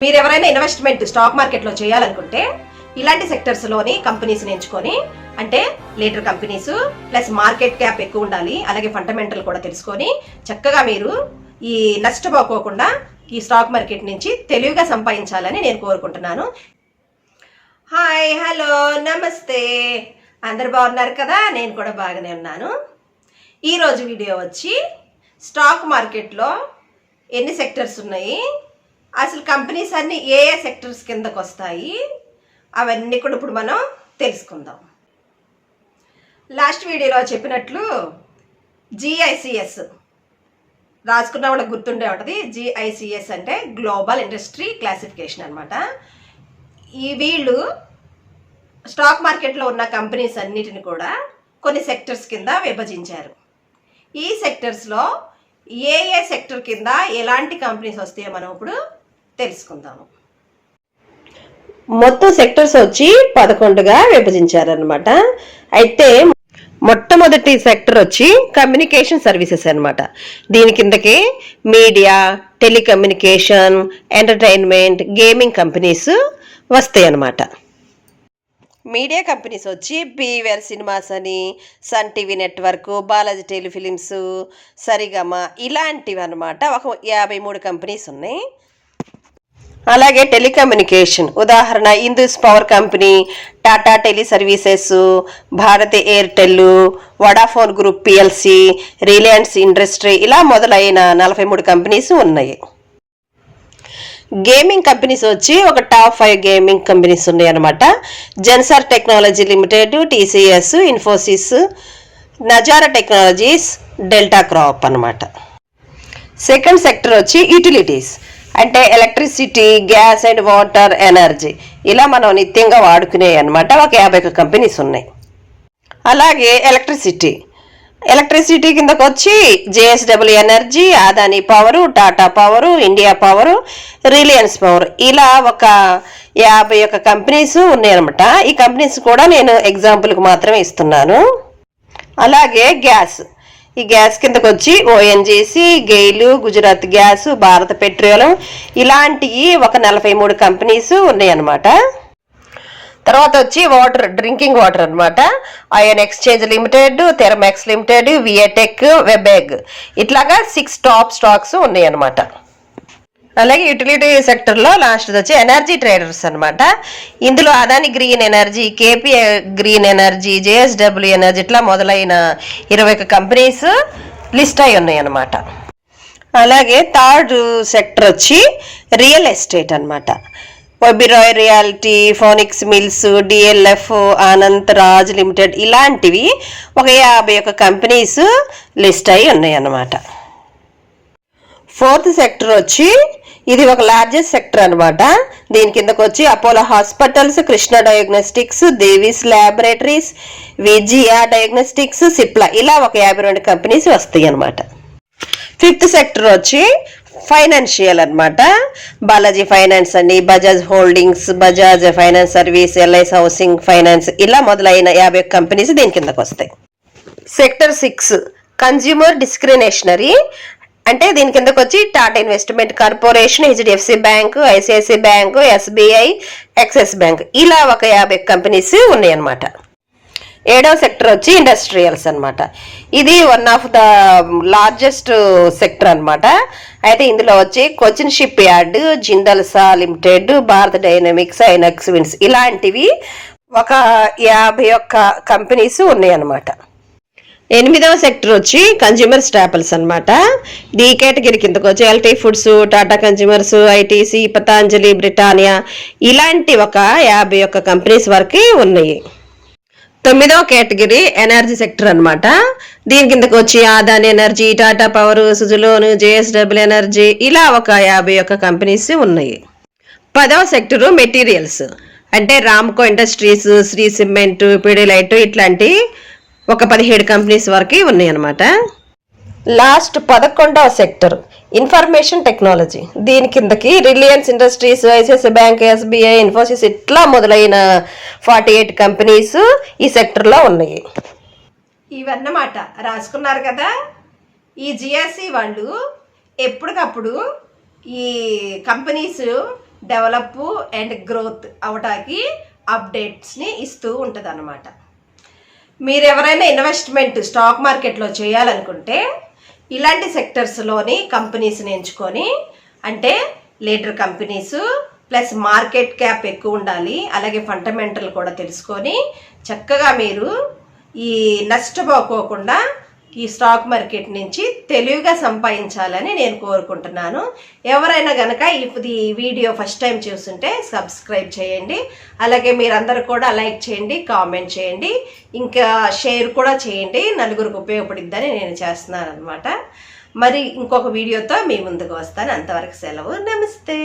మీరు ఎవరైనా investment stock మార్కెట్లో చేయాలనుకుంటే ఇలాంటి సెక్టర్స్లోని కంపెనీస్ని ఎంచుకొని, అంటే leader companies plus market cap ఎక్కువ ఉండాలి, అలాగే ఫండమెంటల్ కూడా తెలుసుకొని చక్కగా మీరు ఈ నష్టపోకోకుండా ఈ స్టాక్ మార్కెట్ నుంచి తెలివిగా సంపాదించాలని నేను కోరుకుంటున్నాను. హాయ్, హలో, నమస్తే, అందరు బాగున్నారు కదా? నేను కూడా బాగానే ఉన్నాను. ఈరోజు వీడియో వచ్చి స్టాక్ మార్కెట్లో ఎన్ని సెక్టర్స్ ఉన్నాయి, అసలు కంపెనీస్ అన్నీ ఏ ఏ సెక్టర్స్ కిందకు వస్తాయి, అవన్నీ కూడా ఇప్పుడు మనం తెలుసుకుందాం. లాస్ట్ వీడియోలో చెప్పినట్లు జిఐసిఎస్ రాసుకున్న వాళ్ళకి గుర్తుండే ఉంటుంది. జిఐసిఎస్ అంటే గ్లోబల్ ఇండస్ట్రీ క్లాసిఫికేషన్ అనమాట. ఈ వీళ్ళు స్టాక్ మార్కెట్లో ఉన్న కంపెనీస్ అన్నిటిని కూడా కొన్ని సెక్టర్స్ కింద విభజించారు. ఈ సెక్టర్స్లో ఏ ఏ సెక్టర్ కింద ఎలాంటి కంపెనీస్ వస్తాయో మనం ఇప్పుడు తెలుసుకుందాము. మొత్తం సెక్టర్స్ వచ్చి 11గా విభజించారనమాట. అయితే మొట్టమొదటి సెక్టర్ వచ్చి కమ్యూనికేషన్ సర్వీసెస్ అనమాట. దీని కిందకి media, telecommunication, entertainment, gaming companies వస్తాయి అన్నమాట. మీడియా కంపెనీస్ వచ్చి బీవర్ సినిమాస్ అని, Sun TV network, Balaji telefilms, Saregama ఇలాంటివి అనమాట. ఒక 53 కంపెనీస్ ఉన్నాయి. అలాగే టెలికమ్యూనికేషన్ ఉదాహరణ Indus power company, Tata tele services, Bharti Airtel, Vodafone group PLC, Reliance industry ఇలా మొదలైన 43 కంపెనీస్ ఉన్నాయి. గేమింగ్ కంపెనీస్ వచ్చి ఒక టాప్ 5 గేమింగ్ కంపెనీస్ ఉన్నాయి అనమాట. Zensar technology limited, TCS, Infosys, Nazara technologies, delta crop అనమాట. సెకండ్ సెక్టర్ వచ్చి యూటిలిటీస్ అంటే electricity, gas and water, energy ఇలా మనం నిత్యంగా వాడుకునే అనమాట. ఒక 51 కంపెనీస్ ఉన్నాయి. అలాగే ఎలక్ట్రిసిటీ కిందకు వచ్చి JSW energy, Adani power, Tata power, India power, Reliance power ఇలా ఒక 51 కంపెనీస్ ఉన్నాయన్నమాట. ఈ కంపెనీస్ కూడా నేను ఎగ్జాంపుల్కి మాత్రమే ఇస్తున్నాను. అలాగే ఈ గ్యాస్ కిందకు వచ్చి ONGC, GAIL, Gujarat gas, Bharat petroleum ఇలాంటివి ఒక 43 కంపెనీస్ ఉన్నాయన్నమాట. తర్వాత వచ్చి డ్రింకింగ్ వాటర్ అనమాట. Ion exchange limited, Thermax limited, VA Tech, Wabag ఇట్లాగా 6 టాప్ స్టాక్స్ ఉన్నాయి అనమాట. అలాగే యూటిలిటీ సెక్టర్లో లాస్ట్ వచ్చి ఎనర్జీ ట్రేడర్స్ అనమాట. ఇందులో Adani green energy, KP green energy, JSW energy ఇట్లా మొదలైన 21 కంపెనీస్ లిస్ట్ అయి ఉన్నాయి అనమాట. అలాగే థర్డ్ సెక్టర్ వచ్చి రియల్ ఎస్టేట్ అనమాట. Oberoi reality, Phoenix Mills, DLF, Anant Raj limited ఇలాంటివి ఒక 51 కంపెనీస్ లిస్ట్ అయి ఉన్నాయి అన్నమాట. ఫోర్త్ సెక్టర్ వచ్చి ఇది ఒక లార్జెస్ట్ సెక్టర్ అనమాట. దీని కిందకు వచ్చి Apollo hospitals, Krishna diagnostics, Divi's laboratories, Vijaya diagnostics, Cipla ఇలా ఒక 52 కంపెనీస్ వస్తాయి అనమాట. ఫిఫ్త్ సెక్టర్ వచ్చి ఫైనాన్షియల్ అనమాట. బాలాజీ ఫైనాన్స్ అని, Bajaj holdings, Bajaj finance service, LIC housing finance ఇలా మొదలైన 50 కంపెనీస్ దీని కిందకు వస్తాయి. సెక్టర్ 6 కన్జ్యూమర్ డిస్క్రిషనరీ అంటే దీని కిందకు వచ్చి Tata investment corporation, HDFC bank, ICICI bank, SBI, axis bank ఇలా ఒక 50 కంపెనీస్ ఉన్నాయి అనమాట. 7వ సెక్టర్ వచ్చి ఇండస్ట్రియల్స్ అనమాట. ఇది one of the largest sector అనమాట. అయితే ఇందులో వచ్చి కొచ్చిన్ షిప్ యార్డ్, జిందల్ సా limited, Bharat dynamics, INOX wins ఇలాంటివి ఒక 51 కంపెనీస్ ఉన్నాయి అనమాట. 8వ సెక్టర్ వచ్చి కన్జ్యూమర్ స్టాపుల్స్ అనమాట. ఈ కేటగిరీ కిందకు వచ్చి LT foods, Tata consumers, ITC, Patanjali, Britannia ఇలాంటి ఒక 51 కంపెనీస్ వరకు ఉన్నాయి. 9వ కేటగిరీ ఎనర్జీ సెక్టర్ అనమాట. దీని కిందకు వచ్చి Adani energy, Tata power, Suzlon, JSW energy ఇలా ఒక 51 కంపెనీస్ ఉన్నాయి. 10వ సెక్టర్ మెటీరియల్స్ అంటే రామ్కో ఇండస్ట్రీస్, శ్రీ సిమెంట్, పిడిలైట్ ఇట్లాంటి ఒక 17 కంపెనీస్ వరకు ఉన్నాయి అనమాట. లాస్ట్ 11వ సెక్టర్ ఇన్ఫర్మేషన్ టెక్నాలజీ. దీని కిందకి Reliance industries, ICICI bank, SBI, Infosys ఇట్లా మొదలైన 48 కంపెనీస్ ఈ సెక్టర్లో ఉన్నాయి. ఇవన్నమాట రాసుకున్నారు కదా. ఈ జిఎస్సి వాళ్ళు ఎప్పటికప్పుడు ఈ కంపెనీస్ డెవలప్ అండ్ గ్రోత్ అవటానికి అప్డేట్స్ని ఇస్తూ ఉంటుంది అన్నమాట. మీరు ఎవరైనా ఇన్వెస్ట్మెంట్ స్టాక్ మార్కెట్లో చేయాలనుకుంటే ఇలాంటి సెక్టర్స్లోని కంపెనీస్ని ఎంచుకొని, అంటే leader companies plus market cap ఎక్కువ ఉండాలి, అలాగే ఫండమెంటల్ కూడా తెలుసుకొని చక్కగా మీరు ఈ నష్టపోకోకుండా ఈ స్టాక్ మార్కెట్ నుంచి తెలివిగా సంపాదించాలని నేను కోరుకుంటున్నాను. ఎవరైనా కనుక ఈ వీడియో ఫస్ట్ టైం చూస్తుంటే సబ్స్క్రైబ్ చేయండి, అలాగే మీరందరూ కూడా లైక్ చేయండి, కామెంట్ చేయండి, ఇంకా షేర్ కూడా చేయండి. నలుగురికి ఉపయోగపడిద్దని నేను చేస్తున్నాను అనమాట. మరి ఇంకొక వీడియోతో మీ ముందుకు వస్తాను. అంతవరకు సెలవు. నమస్తే.